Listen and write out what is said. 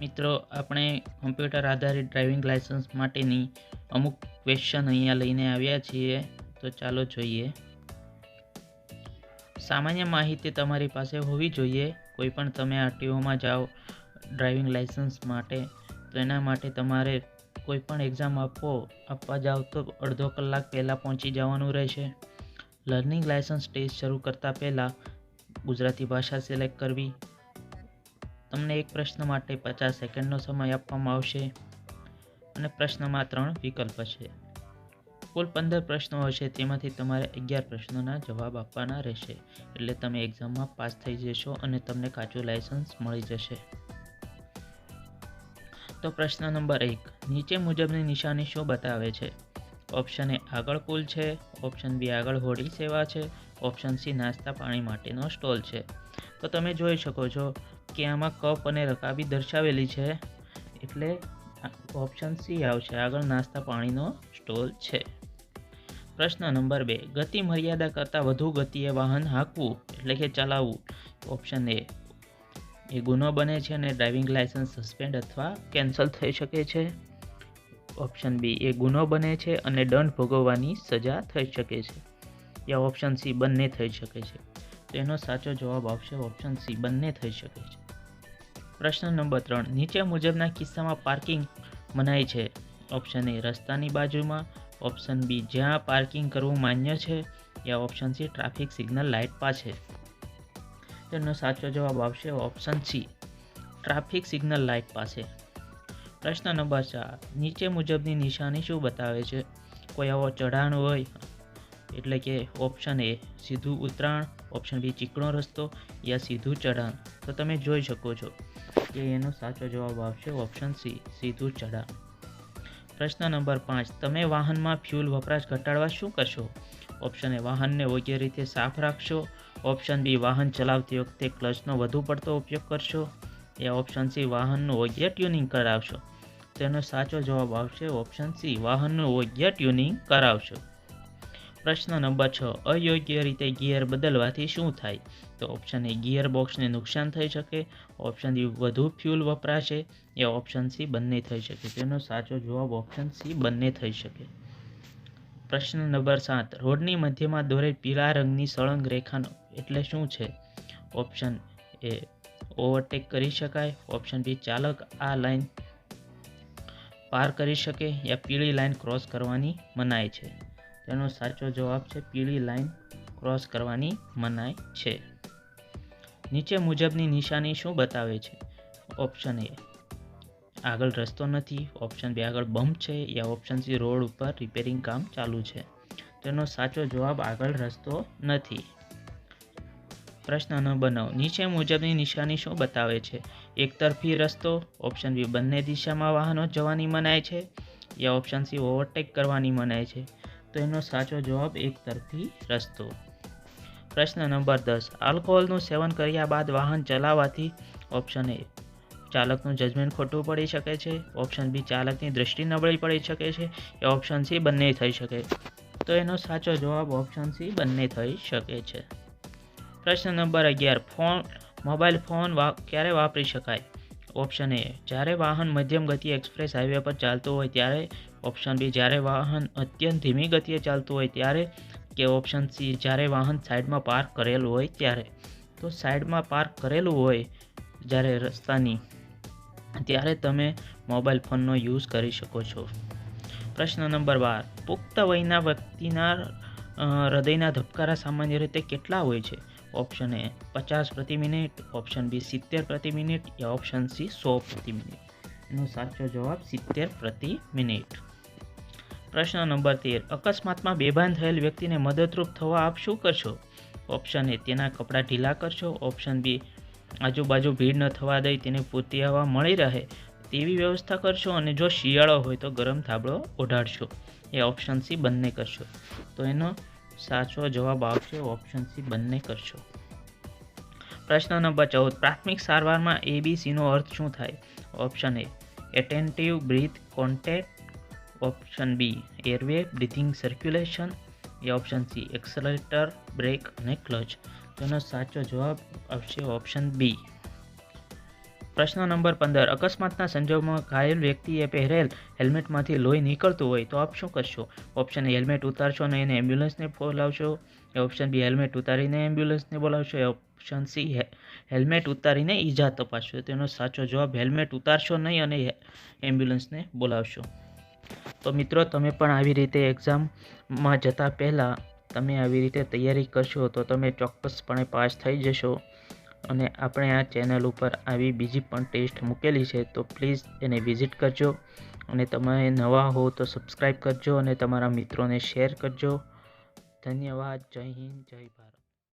મિત્રો, આપણે કમ્પ્યુટર આધારિત ડ્રાઇવિંગ લાઇસન્સ માટેની અમુક ક્વેશ્ચન અહીંયા લઈને આવ્યા છીએ, તો ચાલો જોઈએ. સામાન્ય માહિતી તમારી પાસે હોવી જોઈએ. કોઈ પણ તમે આરટીઓમાં જાઓ ડ્રાઇવિંગ લાઇસન્સ માટે, તો એના માટે તમારે કોઈ પણ એક્ઝામ આપવા જાઓ તો અડધો કલાક પહેલાં પહોંચી જવાનું રહેશે. લર્નિંગ લાઇસન્સ ટેસ્ટ શરૂ કરતાં પહેલાં ગુજરાતી ભાષા સિલેક્ટ કરવી. તમને એક પ્રશ્ન માટે 50 સેકન્ડનો સમય આપવામાં આવશે અને પ્રશ્નમાં 3 વિકલ્પ છે. કુલ 15 પ્રશ્નો હશે, તેમાંથી તમારે 11 પ્રશ્નોના જવાબ આપવાના રહેશે. એટલે તમે એક્ઝામમાં પાસ થઈ જશો અને તમને કાચું લાઇસન્સ મળી જશે. તો પ્રશ્ન નંબર 1, નીચે મુજબની નિશાની શું બતાવે છે? ઓપ્શન એ આગળ પુલ છે, ઓપ્શન બી આગળ હોડી સેવા છે, ઓપ્શન સી નાસ્તા પાણી માટેનો સ્ટોલ છે. તો તમે જોઈ શકો છો કે આમાં કપ અને રકાબી દર્શાવેલી છે, એટલે ઓપ્શન સી આવશે, આગળ નાસ્તા પાણીનો સ્ટોલ છે. પ્રશ્ન નંબર 2, ગતિ મર્યાદા કરતાં વધુ ગતિએ વાહન હાંકવું એટલે કે ચલાવવું. ઓપ્શન એ ગુનો બને છે અને ડ્રાઇવિંગ લાઇસન્સ સસ્પેન્ડ અથવા કેન્સલ થઈ શકે છે. ઓપ્શન બી, એ ગુનો બને છે અને દંડ ભોગવવાની સજા થઈ શકે છે. યા ઓપ્શન સી, બંને થઈ શકે છે. તો એનો સાચો જવાબ આવશે ઓપ્શન સી, બંને થઈ શકે છે. પ્રશ્ન નંબર 3, નીચે મુજબના કિસ્સામાં પાર્કિંગ મનાય છે? ઓપ્શન એ રસ્તાની બાજુમાં, ઓપ્શન બી જ્યાં પાર્કિંગ કરવું માન્ય છે, યા option C traffic signal light પાસે. તેનો સાચો જવાબ આવશે option C, traffic signal light પાસે. પ્રશ્ન નંબર 4, નીચે મુજબની નિશાની શું બતાવે છે? કોઈ આવો ચઢાણ હોય એટલે કે ઓપ્શન એ સીધું ઉતરાણ, ઓપ્શન બી ચીકણો રસ્તો, યા સીધું ચઢાણ. તો તમે જોઈ શકો છો કે એનો સાચો જવાબ આવશે ઓપ્શન સી, સીધું ચઢાણ. પ્રશ્ન નંબર 5, તમે વાહનમાં ફ્યુલ વપરાશ ઘટાડવા શું કરશો? ઓપ્શન એ વાહનને યોગ્ય રીતે સાફ રાખશો, ઓપ્શન બી વાહન ચલાવતી વખતે ક્લચનો વધુ પડતો ઉપયોગ કરશો, યા ઓપ્શન સી વાહનનું યોગ્ય ટ્યુનિંગ કરાવશો. તેનો સાચો જવાબ આવશે ઓપ્શન સી, વાહનનું યોગ્ય ટ્યુનિંગ કરાવશો. પ્રશ્ન નંબર 6, અયોગ્ય રીતે ગિયર બદલવાથી શું થાય? તો ઓપ્શન એ ગિયર બોક્સને નુકસાન થઈ શકે, ઓપ્શન બી વધુ ફ્યુલ વપરાશે, યા ઓપ્શન સી બંને થઈ શકે. તેનો સાચો જવાબ ઓપ્શન સી, બંને થઈ શકે. પ્રશ્ન નંબર 7, રોડની મધ્યમાં દોરેલ પીળા રંગની સળંગ રેખા એટલે શું છે? ઓપ્શન એ ઓવરટેક કરી શકાય, ઓપ્શન બી ચાલક આ લાઈન પાર કરી શકે, યા પીળી લાઈન ક્રોસ કરવાની મનાય છે. તેનો સાચો જવાબ છે પીળી લાઈન ક્રોસ કરવાની મનાય છે. નીચે મુજબની નિશાની શું બતાવે છે? ઓપ્શન એ આગળ રસ્તો નથી, ઓપ્શન બી આગળ બમ્પ છે, યા ઓપ્શન સી રોડ ઉપર રિપેરિંગ કામ ચાલુ છે. તેનો સાચો જવાબ આગળ રસ્તો નથી. પ્રશ્ન નંબર 9, નીચે મુજબની નિશાની શું બતાવે છે? એકતરફી રસ્તો, ઓપ્શન બી બંને દિશામાં વાહનો જવાની મનાય છે, યા ઓપ્શન સી ઓવરટેક કરવાની મનાય છે. તો એનો સાચો જવાબ એકતરફી રસ્તો. પ્રશ્ન નંબર 10, આલ્કોહોલનું સેવન કર્યા બાદ વાહન ચલાવવાથી ઓપ્શન એ ચાલકનું જજમેન્ટ ખોટું પડી શકે છે, ઓપ્શન બી ચાલકની દ્રષ્ટિ નબળી પડી શકે છે, યા ઓપ્શન સી બંને થઈ શકે. તો એનો સાચો જવાબ ઓપ્શન સી, બંને થઈ શકે છે. પ્રશ્ન નંબર 11, મોબાઈલ ફોન ક્યારે વાપરી શકાય? ઓપ્શન એ જ્યારે વાહન મધ્યમ ગતિએ એક્સપ્રેસ હાઈવે પર ચાલતું હોય ત્યારે, ઓપ્શન બી જ્યારે વાહન અત્યંત ધીમી ગતિએ ચાલતું હોય ત્યારે, કે ઓપ્શન સી જ્યારે વાહન સાઈડમાં પાર્ક કરેલું હોય ત્યારે. તો સાઈડમાં પાર્ક કરેલું હોય જ્યારે રસ્તાની, ત્યારે તમે મોબાઈલ ફોનનો યુઝ કરી શકો છો. પ્રશ્ન નંબર 12, પુખ્ત વયના વ્યક્તિના હૃદયના ધબકારા સામાન્ય રીતે કેટલા હોય છે? ઓપ્શન એ 50 પ્રતિ મિનિટ, ઓપ્શન બી 70 પ્રતિ મિનિટ, યા ઓપ્શન સી 100 પ્રતિ મિનિટ. એનો સાચો જવાબ 70 પ્રતિ મિનિટ. પ્રશ્ન નંબર 13, અકસ્માતમાં બેભાન થયેલ વ્યક્તિને મદદરૂપ થવા આપ શું કરશો? ઓપ્શન એ તેના કપડાં ઢીલા કરશો, ઓપ્શન બી આજુબાજુ ભીડ ન થવા દઈ તેને પૂરતી હવા મળી રહે તેવી વ્યવસ્થા કરશો, અને જો શિયાળો હોય તો ગરમ ધાબળો ઓઢાડશો, એ ઓપ્શન સી બંને કરશો. તો એનો સાચો જવાબ આવશે ઓપ્શન સી બંને કરશો. પ્રશ્ન નંબર 14, પ્રાથમિક સારવારમાં ABCનો અર્થ શું થાય? Option A attentive breath contact, option B airway breathing circulation, યા ઓપ્શન સી એક્સલરેટર બ્રેક અને ક્લચ. તેનો સાચો જવાબ આવશે ઓપ્શન બી. પ્રશ્ન નંબર 15, અકસ્માતના સંજોગોમાં ઘાયલ વ્યક્તિએ પહેરેલ હેલ્મેટમાંથી લોહી નીકળતું હોય તો આપ શું કરશો? ઓપ્શન એ, હેલ્મેટ ઉતારશો નહીં અને એમ્બ્યુલન્સને બોલાવશો. ઓપ્શન બી, હેલ્મેટ ઉતારીને એમ્બ્યુલન્સને બોલાવશો. ઓપ્શન સી, હેલ્મેટ ઉતારીને ઈજા તપાસશો. તેનો સાચો જવાબ હેલ્મેટ ઉતારશો નહીં અને એમ્બ્યુલન્સને બોલાવશો. તો મિત્રો, તમે પણ આવી રીતે એક્ઝામમાં જતા પહેલાં તમે આવી રીતે તૈયારી કરશો તો તમે ચોક્કસપણે પાસ થઈ જશો. અને આપણે આ ચેનલ ઉપર આવી બીજી પણ ટેસ્ટ મૂકેલી છે, તો પ્લીઝ એને વિઝિટ કરજો. અને તમે નવા હો તો સબસ્ક્રાઈબ કરજો અને તમારા મિત્રોને શેર કરજો. ધન્યવાદ. જય હિન્દ, જય ભારત.